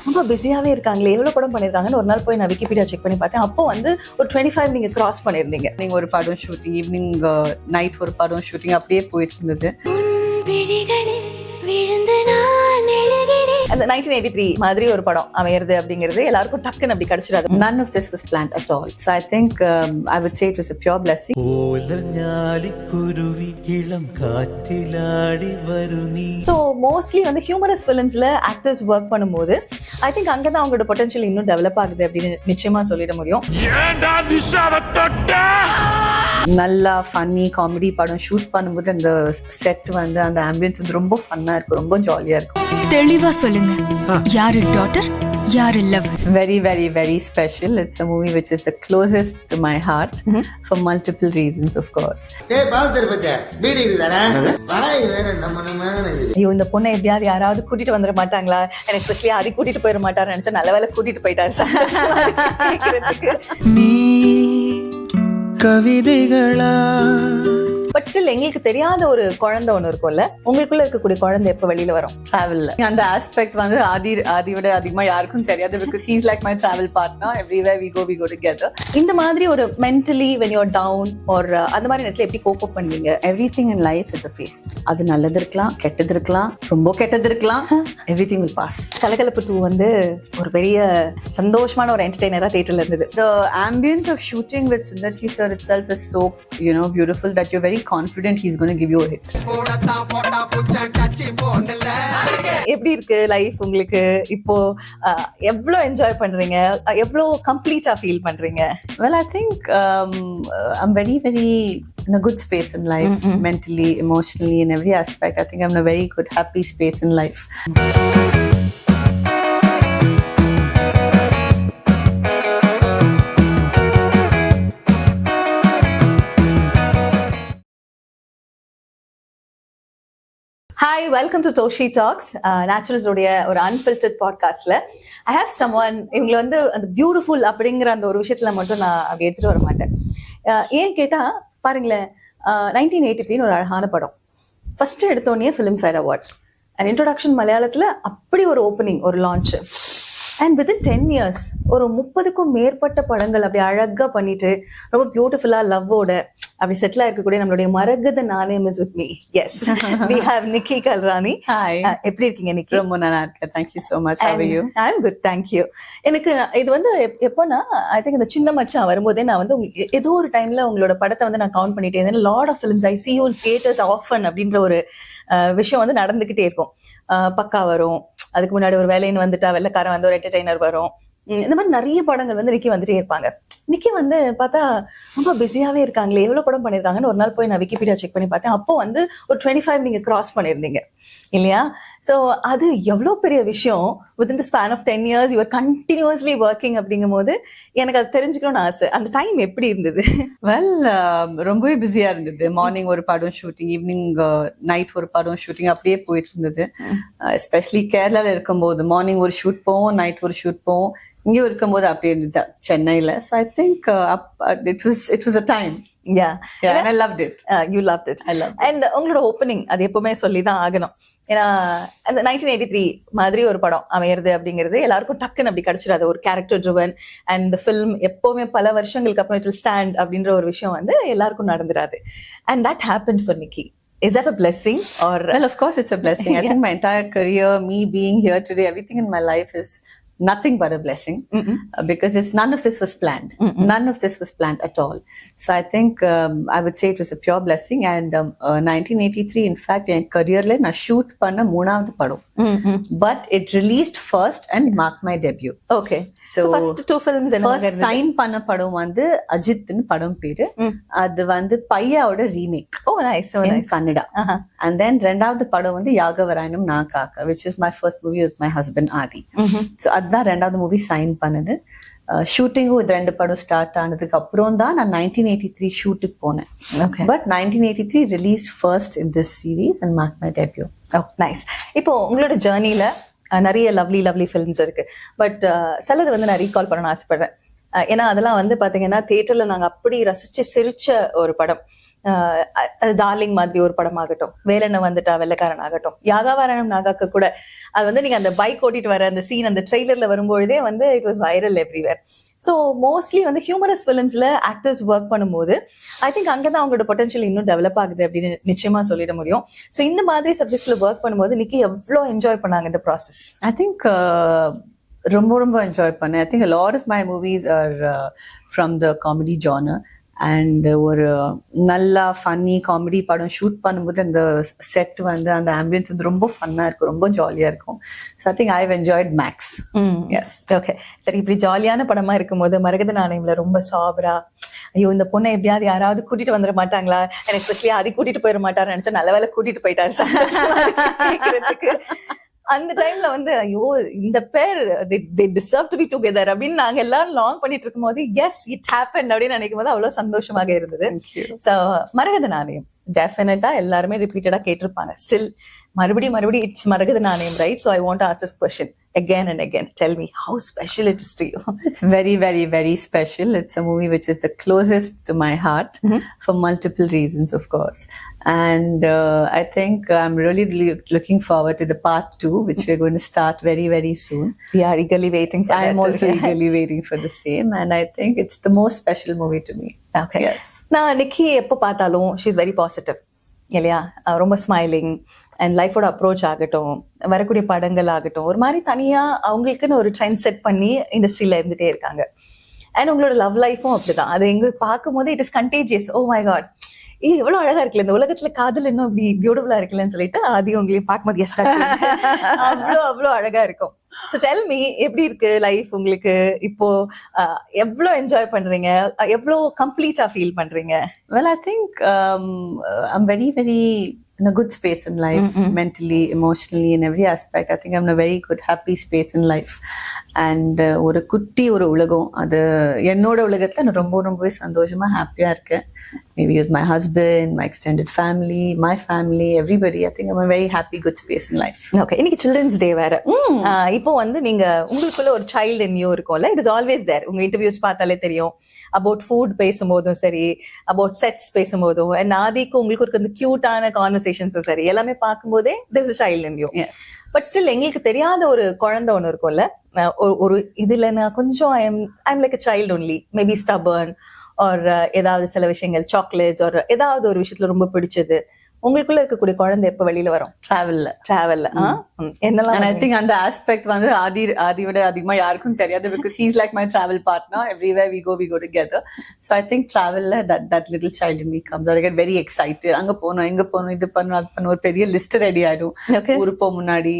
ரொம்ப பிஸியாவே இருக்காங்களே, எவ்வளவு படம் பண்ணிருக்காங்கன்னு ஒரு நாள் போய் நான் விக்கிபீடியா செக் பண்ணி பார்த்தேன். அப்போ வந்து ஒரு 25 நீங்க கிராஸ் பண்ணிருந்தீங்க. நீங்க ஒரு படம் ஷூட்டிங், ஈவினிங் நைட் ஒரு படம் ஷூட்டிங் அப்படியே போயிட்டு இருந்தது. அந்த 1983 மாதிரி ஒரு படம் அமையிறது அப்படிங்கிறது எல்லாருக்கும் டக்குன்னு அப்படி கிடைச்சிடாது. None of this was planned at all. So I think I would say it was a pure blessing. So mostly வந்து ஹியூமரஸ் ஃபிலிம்ஸ்ல ஆக்டர்ஸ் ஒர்க் பண்ணும்போது ஐ திங்க் அங்கதான் அவங்களோட பொட்டன்ஷியல் இன்னும் டெவலப் ஆகுது அப்படின்னு நிச்சயமா சொல்லிட முடியும். நல்லா ஃபன்னி காமெடி படம் ஷூட் பண்ணும்போது அந்த செட் வந்து அந்த ஆம்பியன்ஸ் வந்து ரொம்ப ஃபன்னா இருக்கும், ரொம்ப ஜாலியா இருக்கும். தெளிவா சொல்லுங்க, யாரு டாட்டர் யாரு love? It's very very very special. It's a movie which is the closest to my heart for multiple reasons, of course. ஐயோ, இந்த பொண்ணை எப்படியாவது யாராவது கூட்டிட்டு வந்துட மாட்டாங்களா, எஸ்பெஷலி அதை கூட்டிட்டு போயிட மாட்டாரு நினைச்சா நல்ல வேலை கூட்டிட்டு போயிட்டாரு. நீ கவிதைகளா? பட் ஸ்டில் எங்களுக்கு தெரியாத ஒரு குழந்தை ஒண்ணு இருக்கும்ல, உங்களுக்குள்ள இருக்கக்கூடிய குழந்தை எப்ப வெளியில வரும்? டிராவல்ல அந்த ஆஸ்பெக்ட் வந்து ஆதியோட அதிகமா யாருக்கும் தெரியாது. because he's like my travel partner. Everywhere we go together. இந்த மாதிரி ஒரு mentally when you're down or அந்த மாதிரி நேரத்துல எப்படி கோப் அப் பண்ணீங்க? Everything in life is a phase. அது நல்லது இருக்கலாம், கெட்டது இருக்கலாம், ரொம்ப கெட்டது இருக்கலாம். Everything will pass. கலகலப்பு 2 வந்து ஒரு பெரிய சந்தோஷமான ஒரு என்டர்டெய்னரா தியேட்டர்ல இருந்தது. The ambience of shooting with Sundar C sir itself is so beautiful that you're very confident he's going to give you a hit. எப்படி இருக்கு லைஃப் உங்களுக்கு இப்போ? எவ்வளவு என்ஜாய் பண்றீங்க, எவ்வளவு கம்ப்ளீட்டா ஃபீல் பண்றீங்க? Well, I think I'm very very in a good space in life, mentally, emotionally, in every aspect. I think I'm in a very good happy space in life. Hi, welcome to Doshi talks, Naturals உடைய ஒரு unfiltered பாட்காஸ்ட்ல. I have someone. இவங்களை வந்து அந்த beautiful அப்படிங்கிற அந்த ஒரு விஷயத்துல மட்டும் நான் அப்படி எடுத்துட்டு வர மாட்டேன். ஏன் கேட்டா பாருங்களேன், 1983 ஒரு அழகான படம். ஃபர்ஸ்ட் எடுத்தோடனே ஃபிலிம்ஃபேர் அவார்ட் அண்ட் இன்ட்ரோடக்ஷன் மலையாளத்துல அப்படி ஒரு ஓப்பனிங், ஒரு லான்ச். அண்ட் வித்தின் 10 years ஒரு 30க்கும் மேற்பட்ட படங்கள் அப்படி அழகா பண்ணிட்டு ரொம்ப பியூட்டிஃபுல்லா லவ்வோட அப்படி செட்டில் ஆயிருக்கக்கூடிய நம்மளுடைய மரகத நாணயம் is with me. Yes, we have Nikki Kalrani. Hi. எப்படி இருக்கீங்க நிக்கி? ரொம்ப நல்லா இருக்கேன். Thank you so much. How are you? I'm good, thank you. எனக்கு இது வந்து எப்போனா ஐ திங்க் இந்த சின்ன மச்சான் வரும்போதே நான் வந்து ஏதோ ஒரு டைம்ல உங்களோட படத்தை வந்து நான் கவுண்ட் பண்ணிட்டே இருந்தேன். Lot of films I see you in theaters often அப்படின்ற ஒரு விஷயம் வந்து நடந்துகிட்டே இருக்கும். பக்கா வரும், அதுக்கு முன்னாடி ஒரு வேலைன்னு வந்துட்டா வெள்ளக்காரன் வந்து ஒரு என்டர்டெய்னர் வரும். இந்த மாதிரி நிறைய படங்கள் வந்து நிக்கி வந்துட்டே இருப்பாங்க. நிக்கி வந்து பார்த்தா ரொம்ப பிஸியாவே இருக்காங்களே, எவ்வளவு படம் பண்ணிருக்காங்கன்னு ஒரு நாள் போய் நான் விக்கிபீடியா செக் பண்ணி பார்த்தேன். அப்போ வந்து ஒரு 25 நீங்க கிராஸ் பண்ணிருந்தீங்க இல்லையா? ஸோ அது எவ்வளோ பெரிய விஷயம். Within the span of 10 years you are continuously working அப்படிங்கும் போது எனக்கு அது தெரிஞ்சுக்கணும்னு ஆசை. அந்த டைம் எப்படி இருந்தது? வெல், ரொம்பவே பிஸியா இருந்தது. மார்னிங் ஒரு படம் ஷூட்டிங், ஈவினிங் நைட் ஒரு படம் ஷூட்டிங் அப்படியே போயிட்டு இருந்தது. எஸ்பெஷலி கேரளால இருக்கும்போது மார்னிங் ஒரு ஷூட் போவோம், நைட் ஒரு ஷூட் போவோம். இங்கே இருக்கும்போது அப்படி இருந்தது சென்னையில. So I think it was a time. Yeah, and I loved it. You loved it. I loved it. And உங்களோட ஓப்பனிங் அது எப்பவுமே சொல்லிதான் ஆகணும். ஏன்னா அந்த 1983 மாதிரி ஒரு படம் அமையிறது அப்படிங்கிறது எல்லாருக்கும் டக்குன்னு அப்படி கிடைச்சிடாது. ஒரு கேரக்டர் ட்ரிவன் அண்ட் இந்த ஃபிலிம் எப்பவுமே பல வருஷங்களுக்கு அப்புறம் இட் வில் ஸ்டாண்ட் அப்படின்ற ஒரு விஷயம் வந்து எல்லாருக்கும் நடந்துடாது. And that happened for Nikki. Is that a blessing or? Well, of course it's a blessing. I think my entire career, me being here today, everything in my life is nothing but a blessing. Because none of this was planned. None of this was planned at all. So I think I would say it was a pure blessing. And 1983 in fact என் careerல நான் shoot பண்ண 3வது படம். But it released first and marked my debut. Okay. So first 2 films first sign பண்ண படம் வந்து அஜித்னு படம் பேரு. அது வந்து பையாவோட remake. Oh nice, so nice. Kannada. And then ரெண்டாவது படம் வந்து யாகவராயனும் நான் காக்கா, which is my first movie with my husband Adi. So அதான் ரெண்டாவது மூவி சைன் பண்ணது. ஷூட்டிங்கும் இது 2 படம் ஸ்டார்ட் ஆனதுக்கு அப்புறம் தான் நான் 1983 ஷூட்டுக்கு போனேன். But 1983 release first in this series and mark my debut. Nice. இப்போ உங்களோட ஜேர்னில நிறைய லவ்லி ஃபிலிம்ஸ் இருக்கு. பட் சிலது வந்து நான் ரீகால் பண்ணணும்னு ஆசைப்படுறேன். ஏன்னா அதெல்லாம் வந்து பாத்தீங்கன்னா தியேட்டர்ல நாங்க அப்படி ரசிச்சு சிரிச்ச ஒரு படம். அது டார்லிங் மாதிரி ஒரு படமாகட்டும், வேலண்ண வந்துட்டா வெள்ளக்காரன் ஆகட்டும், யாகாவாரணம் நாகாக்கு கூட அது வந்து நீங்க அந்த பைக் ஓட்டிட்டு வர அந்த சீன் அந்த ட்ரெய்லர்ல வரும்பொழுதே வந்து it was viral everywhere. So mostly வந்து ஹியூமரஸ் ஃபிலிம்ஸ்ல ஆக்டர்ஸ் ஒர்க் பண்ணும்போது ஐ திங்க் அங்கதான் அவங்களோட பொட்டன்ஷியல் இன்னும் டெவலப் ஆகுது அப்படின்னு நிச்சயமா சொல்லிட முடியும். ஸோ இந்த மாதிரி சப்ஜெக்ட்ஸ்ல ஒர்க் பண்ணும்போது நிக்கி எவ்வளோ என்ஜாய் பண்ணாங்க இந்த ப்ராசஸ்? I think ரொம்ப ரொம்ப என்ஜாய் பண்ணேன். I think a lot of my movies are from the comedy genre. And ஒரு நல்லா ஃபன்னி காமெடி படம் ஷூட் பண்ணும்போது அந்த செட் வந்து அந்த ஆம்பியன்ஸ் வந்து ரொம்ப ஃபன்னா இருக்கும், ரொம்ப ஜாலியா இருக்கும். So I think I have enjoyed max. Yes, okay. சரி, இப்படி ஜாலியான படமா இருக்கும்போது மரகத நாணயம்ல ரொம்ப சாபரா, ஐயோ இந்த பொண்ணை எப்படியாவது யாராவது கூட்டிட்டு வந்துட மாட்டாங்களா, எஸ்பெஷலி அதை கூட்டிட்டு போயிட மாட்டாரு நினைச்சா நல்ல வேலை கூட்டிட்டு போயிட்டாரு கேக்குறதுக்கு. அந்த டைம்ல வந்து ஐயோ இந்த பேர் they deserve to be together அப்படின்னு நாங்க எல்லாரும் லாங் பண்ணிட்டு இருக்கும் போது எஸ் இட் ஹேப்பன் அப்படின்னு நினைக்கும் போது அவ்வளவு சந்தோஷமாக இருந்தது. சோ மரகத நாணயம் டெஃபினட்டா எல்லாருமே ரிப்பீட்டடா கேட்டிருப்பாங்க. ஸ்டில் மறுபடியும் இட்ஸ் மரகத நாணயம், right? So I want to ask this question again and again. Tell me how special it is to you. It's very, very, very special. It's a movie which is the closest to my heart for multiple reasons, of course. And I think I'm really looking forward to the part 2, which we're going to start very, very soon. We are eagerly waiting for that. I'm also eagerly waiting for the same. And I think it's the most special movie to me. Okay. Yes. நான் நிக்கி எப்போ பார்த்தாலும் she is very positive இல்லையா? ரொம்ப smiling and லைஃபோட approach ஆகட்டும், வரக்கூடிய படங்கள் ஆகட்டும், ஒரு மாதிரி தனியா அவங்களுக்குன்னு ஒரு ட்ரெண்ட் செட் பண்ணி இண்டஸ்ட்ரியில இருந்துட்டே இருக்காங்க. அண்ட் உங்களோட லவ் லைஃபும் அப்படிதான். அது எங்களுக்கு பார்க்கும் போது it is contagious. Oh my god, எவ்வளவு அழகா இருக்குல்ல இந்த உலகத்துல, காதல் இன்னும் இப்படி பியூட்டிஃபுல்லா இருக்குல்லன்னு சொல்லிட்டு அது உங்களையும் பார்க்கும்போது எஸ் அவ்வளோ அழகா இருக்கும். ஸோ டெல் மீ, எப்படி இருக்கு லைஃப் உங்களுக்கு இப்போ? எவ்வளோ என்ஜாய் பண்றீங்க? எவ்வளோ கம்ப்ளீட்டா ஃபீல் பண்றீங்க? Well, I think I'm very, very in a good space in life, mentally, emotionally, in every aspect. I think I'm in a very good, happy space in life. And ஒரு குட்டி ஒரு உலகம், அது என்னோட உலகத்துல நான் ரொம்ப ரொம்பவே சந்தோஷமா ஹாப்பியா இருக்கேன். Maybe with my husband, my extended family, my family, everybody. I think I'm a very happy, good space in life. Okay, இன்னைக்கு சில்ட்ரன்ஸ் டே வேற. இப்போ வந்து நீங்க உங்களுக்குள்ள ஒரு சைல்டு இன் யூ இருக்கும்ல, இட் இஸ் ஆல்வேஸ் தேர். உங்க இன்டர்வியூஸ் பார்த்தாலே தெரியும். அபவுட் ஃபுட் பேசும்போதும் சரி, அபவுட் செட்ஸ் பேசும்போதும், அண்ட் ஆதிக்கு உங்களுக்கு இருக்க அந்த கியூட்டான கான்வர்சேஷன்ஸும் சரி, எல்லாமே பார்க்கும்போதே there is a child in you. Yes. But still எங்களுக்கு தெரியாத ஒரு குழந்தை ஒண்ணு இருக்கும்ல, ஒரு இதுல நான் கொஞ்சம் I'm like a child only, maybe stubborn or ஏதாவது சில விஷயங்கள், சாக்லேட்ஸ் ஒரு ஏதாவது ஒரு விஷயத்துல ரொம்ப பிடிச்சது. உங்களுக்குள்ள இருக்கக்கூடிய குழந்தை எப்ப வெளியில வரும்? டிராவல்ல என்னெல்லாம்? And I think அந்த ஆஸ்பெக்ட் வந்து ஆதியோட அதிகமா யாருக்கும் தெரியாது, because he's like my travel partner. Everywhere we go together. So I think travelல that little child in me comes out. I get very excited. அங்க போனோம், இங்க போனோம், இது பண்ணோம், அது பண்ணோம், ஒரு பெரிய லிஸ்ட் ரெடி ஆயிடும் ஊரு போ முன்னாடி.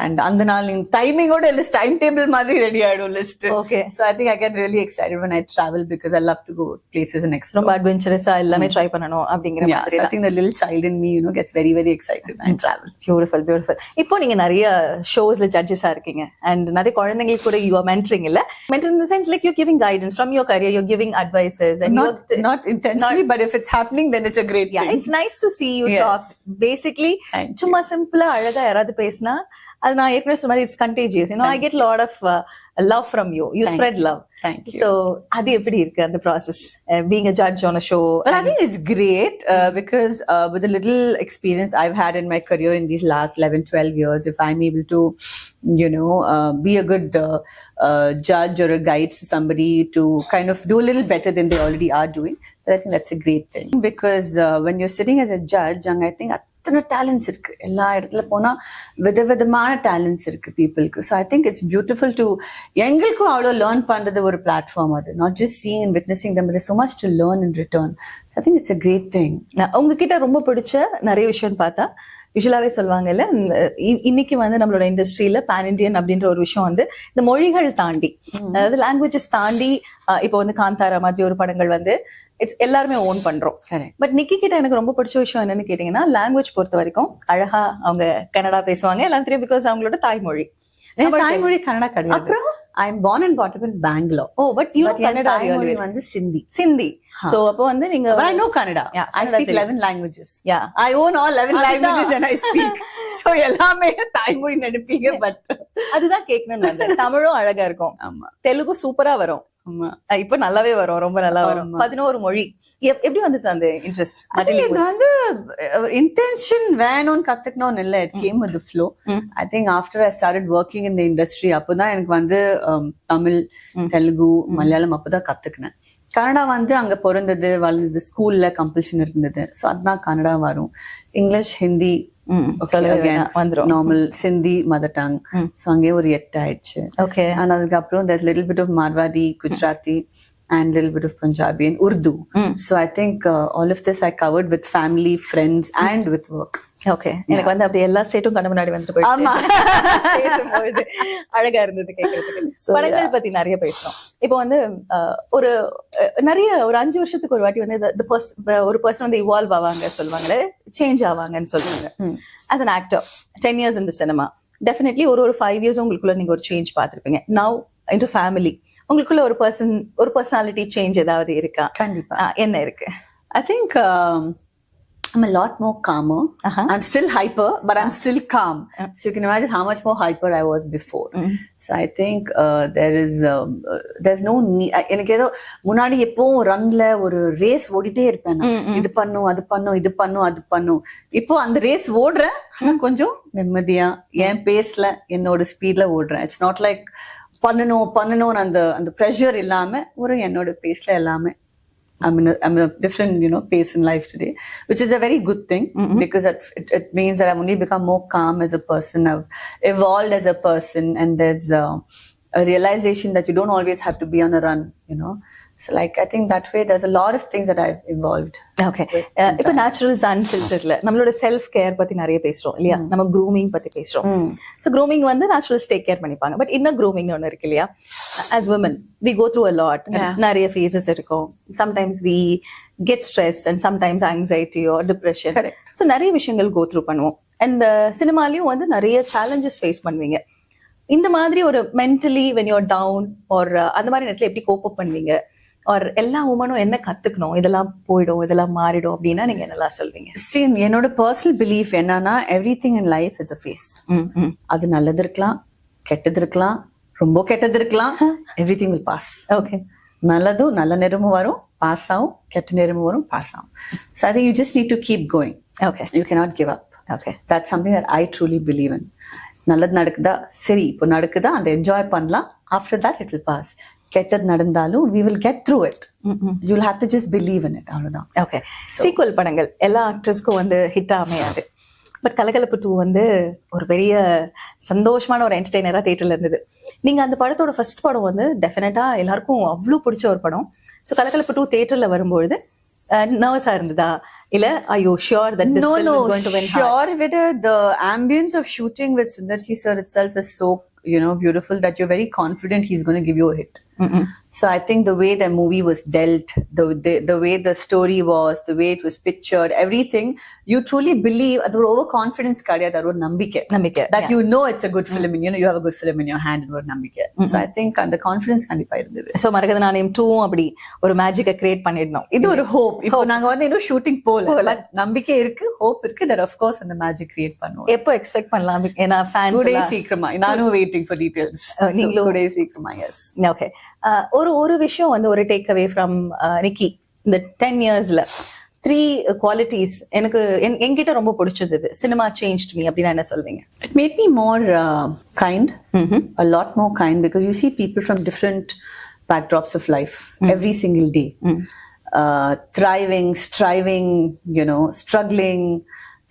And அந்த நாள் டைமிங்கோட லிஸ்ட், டைம் டேபிள் மாதிரி ரெடி ஆயிடும் list. Okay. So I think I get really excited when I travel, because I love to go places and explore. ரொம்ப அட்வென்ச்சரஸா எல்லாமே ட்ரை பண்ணணும் அப்படிங்கிற மாதிரி. So I think the little child in me, gets very, very excited when I travel. Beautiful. இப்போ நீங்க நிறைய ஷோஸ்ல ஜட்ஜஸா இருக்கீங்க, and நிறைய குழந்தைங்களுக்கு கூட யூ ஆர் மென்டரிங் இல்ல? Mentor in the sense like you're giving guidance from your career, you're giving advices, and not intentionally, but if it's happening, then it's a great thing. It's nice to see you talk. Basically, Thank you. சும்மா சிம்பிளா அழகா யாராவது பேசினா அது நான் ஏற்கனவே சொன்ன மாதிரி it's contagious. I get a lot of love from you. You spread love. Thank you. So அது எப்படி இருக்கு அந்த process, being a judge on a show? Well, I think it's great because with the little experience I've had in my career in these last 11-12 years, if I'm able to be a good judge or a guide to somebody to kind of do a little better than they already are doing, then I think that's a great thing. Because when you're sitting as a judge, I think அத்தனை talents இருக்கு, எல்லா இடத்துல போனா விதவிதமான talents இருக்கு பீப்புளுக்கு. So I think it's beautiful to, எங்களுக்கும் அவ்வளோ லேர்ன் பண்றது ஒரு பிளாட்ஃபார்ம் அது. Not just seeing and witnessing them, there's so much to learn in return. So I think it's a great thing. உங்ககிட்ட ரொம்ப பிடிச்ச நிறைய விஷயம் பார்த்தா யூஸ்வலாவே சொல்லுவாங்கல்ல, இன்னைக்கு வந்து நம்மளோட இண்டஸ்ட்ரியில பேன் இண்டியன் அப்படின்ற ஒரு விஷயம் வந்து இந்த மொழிகள் தாண்டி, அதாவது லாங்குவேஜஸ் தாண்டி, இப்போ வந்து காந்தாரா மாதிரி ஒரு படங்கள் வந்து எல்லாருமே ஓன் பண்றோம். பட் நிக்கி கிட்ட எனக்கு ரொம்ப பிடிச்ச விஷயம் என்னன்னு கேட்டீங்கன்னா, லாங்குவேஜ் பொறுத்த வரைக்கும் அழகா அவங்க கன்னடா பேசுவாங்க, எல்லாம் தெரியும், பிகாஸ் அவங்களோட தாய்மொழி. தாய்மொழி கன்னடா கிடையாது. I'm born and brought up in Bangalore. Oh, but you know Kannada தாய்மொழி வந்து சிந்தி. So அப்போ வந்து நீங்க, but I know Kannada. Yeah, I speak 11 languages. Yeah, I own all 11 languages and I speak. So எல்லாமே தாய்மொழி நினைப்பீங்க, பட் அதுதான் கேட்கணும்னு வந்து. தமிழும் அழகா இருக்கும், ஆமா, தெலுங்கு சூப்பரா வரும், ஆமா. இப்போ நல்லாவே வரும், ரொம்ப நல்லா வரும். 11 மொழி எப்படி வந்துச்சு அந்த இன்ட்ரெஸ்ட்? இது வந்து இன்டென்ஷன் வேணும்னு கத்துக்கணும்னு இல்ல, it came with the flow. I think after I started working in the industry அப்போதான் எனக்கு வந்து தமிழ், தெலுங்கு, மலையாளம் அப்போதான் கத்துக்கினேன். கன்னடா வந்து அங்க பிறந்தது வளர்ந்தது, ஸ்கூல்ல கம்பல்ஷன் இருந்தது, ஸோ அதுதான் கன்னடா வரும். இங்கிலீஷ், ஹிந்தி நார்மல், சிந்தி மதர் டங், ஸோ அங்கேயே ஒரு 8 ஆயிடுச்சு. ஓகே. அண்ட் அதுக்கப்புறம் there's little bit of Marwadi, Gujarati and little bit of Punjabi and Urdu. So I think all of this I covered with family, friends and with work. Okay. எனக்கு வந்து அப்படி எல்லா ஸ்டேட்டும் கண்ணு முன்னாடி வந்துட்டு போயிடுச்சு பேசும்போது. அழகா இருந்தது கேட்கறதுக்கு. படங்கள் பத்தி நிறைய பேசணும். இப்போ வந்து ஒரு நிறைய ஒரு 5 வருஷத்துக்கு ஒரு வாட்டி வந்து ஒரு பர்சன் வந்து இவால்வ் ஆவாங்க சொல்லுவாங்களே, சேஞ்ச் ஆவாங்கன்னு சொல்லுவாங்க. As an actor 10 years in the cinema, definitely ஒரு 5 years உங்களுக்குள்ள நீங்க ஒரு சேஞ்ச் பார்த்திருப்பீங்க. நவ் இன்டு ஃபேமிலி உங்களுக்குள்ள ஒரு பர்சனாலிட்டி சேஞ்ச் ஏதாவது இருக்கா? கண்டிப்பா. என்ன இருக்கு? I think I'm a lot more calmer. I'm still hyper, but I'm still calm. So you can imagine how much more hyper I was before. So I think there's no need. எனக்கு ஏதோ முன்னாடி எப்பவும் ரன்ல ஒரு race ஓடிட்டே இருப்பேன். இது பண்ணும், அது பண்ணும், இது பண்ணும், அது பண்ணும். இப்போ அந்த ரேஸ் ஓடுறேன் கொஞ்சம் நிம்மதியா என் பேஸ்ல என்னோட ஸ்பீட்ல ஓடுறேன். இட்ஸ் நாட் லைக் பண்ணணும் அந்த ப்ரெஷர் இல்லாம ஒரு என்னோட பேஸ்ல எல்லாமே. I'm in a different, pace in life today, which is a very good thing, because it means that I've only become more calm as a person. I've evolved as a person, and there's a realization that you don't always have to be on a run, So like, I think that way there's a lot of things that I've evolved. Okay. இப்போ naturals அன்ஃபில்டர்ல நம்மளோட self care பத்தி நிறைய பேசுறோம் இல்லையா? நம்ம grooming பத்தி பேசுறோம். So grooming வந்து நேச்சுரல்ஸ் டேக் கேர் பண்ணிப்பாங்க. பட் இன்னும் க்ரூமிங்னு ஒன்று இருக்கு இல்லையா? As women we go through a lot. நிறைய ஃபேஸஸ் இருக்கும். Sometimes we get stress and sometimes anxiety or depression. So நிறைய விஷயங்கள் கோ த்ரூ பண்ணுவோம். அண்ட் சினிமாலையும் வந்து நிறைய சேலஞ்சஸ் ஃபேஸ் பண்ணுவீங்க. இந்த மாதிரி ஒரு mentally when you're down or அந்த மாதிரி நேரத்தில் எப்படி கோப் அப் பண்ணுவீங்க? ஆர் எல்லா உமனும் என்ன கத்துக்கணும், இதெல்லாம் போயிடும், இதெல்லாம் மாறிடும் அப்படின்னா நீங்க என்னெல்லாம் சொல்வீங்க? என்னோட பர்சனல் பிலீஃப் என்னன்னா, everything in life is a phase. அது நல்லது இருக்கலாம், கெட்டது இருக்கலாம், ரொம்ப கெட்டது இருக்கலாம். Everything will pass. ஓகே. நல்ல நேரமும் வரும், பாஸ் ஆகும், கெட்ட நேரமும் வரும், பாஸ் ஆகும். So I think you just need to keep going. Okay. You cannot give up. Okay. That's something that I truly believe in. நல்லது நடக்குதா, சரி இப்போ நடக்குதா, அந்த என்ஜாய் பண்ணலாம். After that it will pass. கெட்டது நடந்தாலும் we will get through it. You'll have to just believe in it. அவ்வளவுதான். ஓகே. சீக்வல் படங்கள் எல்லா ஆக்டர்ஸ்க்கும் வந்து ஹிட் அமையாது. பட் கலகலப்பு 2 வந்து ஒரு பெரிய சந்தோஷமான ஒரு என்டர்டெய்னரா தியேட்டர்ல இருந்தது. நீங்க அந்த படத்தோட ஃபர்ஸ்ட் படம் வந்து டெஃபினட்டா எல்லாருக்கும் அவ்வளோ பிடிச்ச ஒரு படம். ஸோ கலகலப்பு 2 தியேட்டர்ல வரும்பொழுது நர்வஸா இருந்ததா, இல்ல are you sure that this film is going to win hearts? Sure, with the ambience of shooting with Sundar C sir itself is so beautiful that you're very confident he's going to give you a hit. So I think the way the movie was dealt, the way the story was, the way it was pictured, everything, you truly believe that overconfidence kadiyad, that nambike that it's a good film, and you have a good film in your hand, and or nambike. So I think the confidence kandipa irundhudu. So மரகத நாணயம் 2 அப்படி ஒரு மேஜிக்க create பண்ணிடணும். இது ஒரு hope. இப்போ நாங்க வந்து இன்னும் ஷூட்டிங் போல, நம்பிக்கை இருக்கு, hope இருக்கு, that of course அந்த மேஜிக் கிரியேட் பண்ணுவோம். எப்போ எக்ஸ்பெக்ட் பண்ணலாம்? ஏனா ஃபேன்ஸ் கூடே சீக்கிரமா, நானும் வெயிட்டிங் ஃபார் டீடைல்ஸ். நீங்களும் கூடே சீக்கிரமா. எஸ். ஓகே. ஒரு விஷயம் வந்து ஒரு டேக் அவே ஃப்ரம் நிக்கி இந்த 10 yearsல 3 qualities எனக்கு என்கிட்ட ரொம்ப பிடிச்சது. சினிமா சேஞ்ச்ட் மீ அப்படின்னா என்ன சொல்வீங்க? It made me more kind, a lot more kind, because you see people from different backdrops of life every single day, thriving, striving, struggling.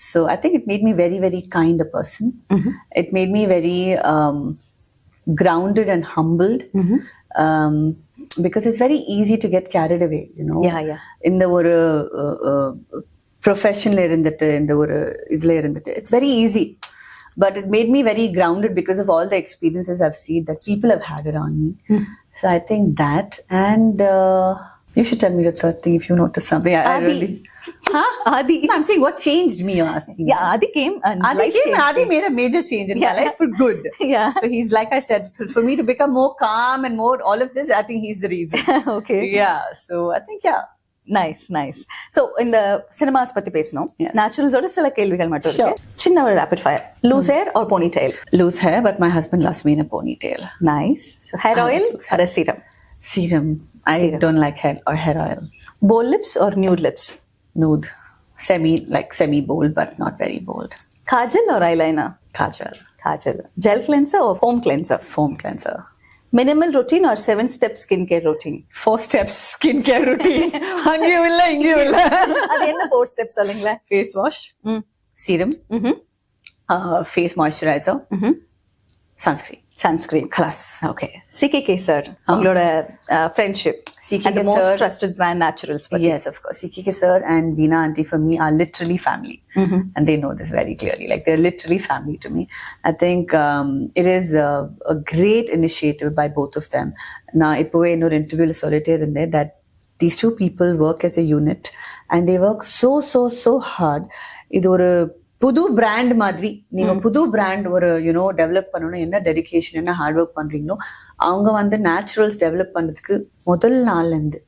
So I think it made me very, very kind a person. It made me very grounded and humbled. Because it's very easy to get carried away, Yeah. இந்த ஒரு ப்ரொஃபஷன்ல இருந்துட்டு, இந்த ஒரு இதுல இருந்துட்டு, it's very easy. But it made me very grounded because of all the experiences I've seen that people have had around me. So I think that, and you should tell me the third thing if you notice something. I really... Adi. I'm saying what changed me, you're asking. Yeah, Adi came and Adi made a major change in my life for good. Yeah. So he's, like I said, for me to become more calm and more all of this, I think he's the reason. Okay. Yeah. So I think, yeah. Nice. So இந்த cinemas பத்தி பேசணும். நேச்சுரல்ஸோட சில கேள்விகள் மட்டும் இருக்கு. சின்ன ஒரு rapid fire. Loose hair or ponytail? Loose hair, but my husband loves me in a ponytail. Nice. So hair oil R serum? Serum. I don't like hair oil. Bold lips or nude lips? Nude. Semi bold, but not very bold. Kajal or eyeliner? Kajal. Kajal. Gel cleanser or foam cleanser? Foam cleanser. Minimal routine or 7-step skincare routine? 4 steps skincare routine. அங்கேயும் இல்ல இங்கேயும் இல்ல. அது என்ன 4 steps சொல்லுங்களேன். Face wash. Serum. Face moisturizer. Sunscreen. Class. Okay. CKK sir, உங்களோட friendship. CKK and the most sir. trusted brand naturals. Yes, of course. CKK sir and Veena auntie for me are literally family. And they know this very clearly. Like, they're literally family to me. I think it is a great initiative by both of them. Now, இப்போவே இன்னொரு இன்டர்வியூல சொல்லிட்டே இருந்தேன் that these two people work as a unit and they work so hard. இது ஒரு புது brand மாதிரி. நீங்க புது பிராண்ட் ஒரு டெவலப் பண்ணணும், என்ன டெடிகேஷன், என்ன ஹார்ட் ஒர்க் பண்றீங்களோ, அவங்க வந்து நேச்சுரல்ஸ் டெவலப் பண்றதுக்கு முதல் நாள்ல இருந்து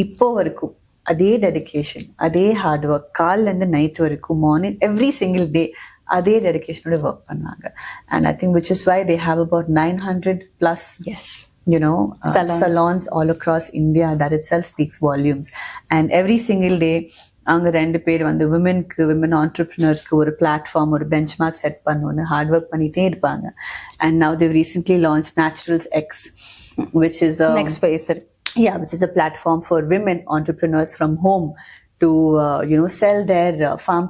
இப்போ வரைக்கும் அதே டெடிகேஷன், அதே ஹார்ட் ஒர்க், கால்ல இருந்து நைட் வரைக்கும், மார்னிங் எவ்ரி சிங்கிள் டே அதே டெடிகேஷனோட ஒர்க் பண்ணாங்க. And I think which is why they have about 900 plus salons all across India. That itself speaks volumes. And every single day அவங்க 2 பேர் வந்து women ஆண்டர்பிரினர்ஸ்க்கு ஒரு platform, ஒரு பெஞ்ச் மார்க் செட் பண்ணணும்னு hard work பண்ணிட்டே இருப்பாங்க. And now they recently launch Naturals X, which is next phase. which is a platform for women entrepreneurs from home to sell their farm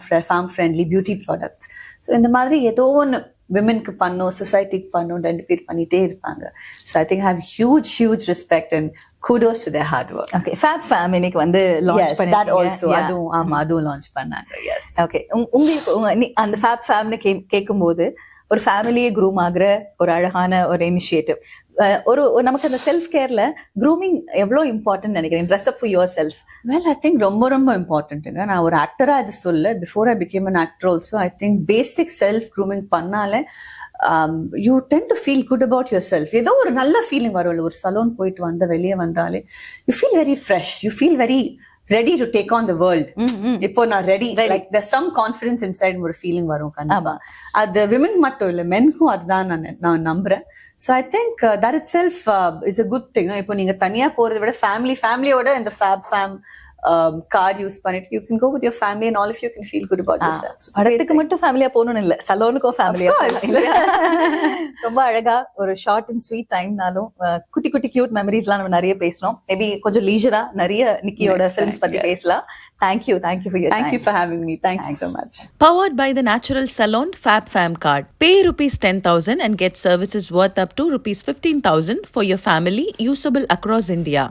friendly beauty products. So இந்த மாதிரி ஏதோ ஒன்று விமென்க்கு பண்ணும், சொசைட்டிக்கு பண்ணும், 2 பேர் பண்ணிட்டே இருப்பாங்க. So I think have huge respect and kudos to their hard work. Okay, Fab இன்னைக்கு வந்து launch that also. Yeah. அதுவும் launch பண்ணாங்க. Yes. Okay, உங்களுக்கு அந்த Fab கேட்கும்போது ஒரு ஃபேமிலியே க்ரூம் ஆகுற ஒரு அழகான ஒரு இனிஷியேட்டிவ். ஒரு நமக்கு அந்த செல்ஃப் கேர்ல க்ரூமிங் எவ்வளோ இம்பார்ட்டன்ட் நினைக்கிறேன். Dress up for yourself. Well, I think ரொம்ப இம்பார்ட்டன்ட்டுங்க. நான் ஒரு ஆக்டரா இது சொல்ல, before I become an actor also I think basic self grooming பண்ணாலே you tend to feel good about yourself. ஏதோ ஒரு நல்ல ஃபீலிங் வரும்ல, ஒரு சலூன் போயிட்டு வெளியே வந்தாலே you feel very fresh, you feel very ready to take on the world. இப்போ நான் ready, like there's some confidence inside ஒரு ஃபீலிங் வரும் கண்டிப்பா. அது விமன் மட்டும் இல்ல, மென்க்கும் அதுதான் நான் நம்புறேன். So I think that itself is a good thing. இப்போ நீங்க தனியா போறதை விட ஃபேமிலியோட இந்த fam கார்டு யூஸ் பண்ணிட்டு you can go with your family and all of you can feel good about yourself. படத்துக்கு மட்டும் ஃபேமிலியா போகணும்னு இல்ல, சலோனுக்கும் ஃபேமிலியா. ரொம்ப அழகா ஒரு ஷார்ட் அண்ட் ஸ்வீட் டைம்னாலும் குட்டி கியூட் மெமரிஸ்லாம் நம்ம நிறைய பேசணும். மேபி கொஞ்சம் லீஜரா நிறைய நிக்கியோட ஃபிலிம்ஸ் பத்தி பேசலாம். Thank you for your time. Thank you for having me. Thank you so much. Powered by the Natural Salon FabFam card. Pay ₹10,000 and get services worth up to ₹15,000 for your family, usable across India.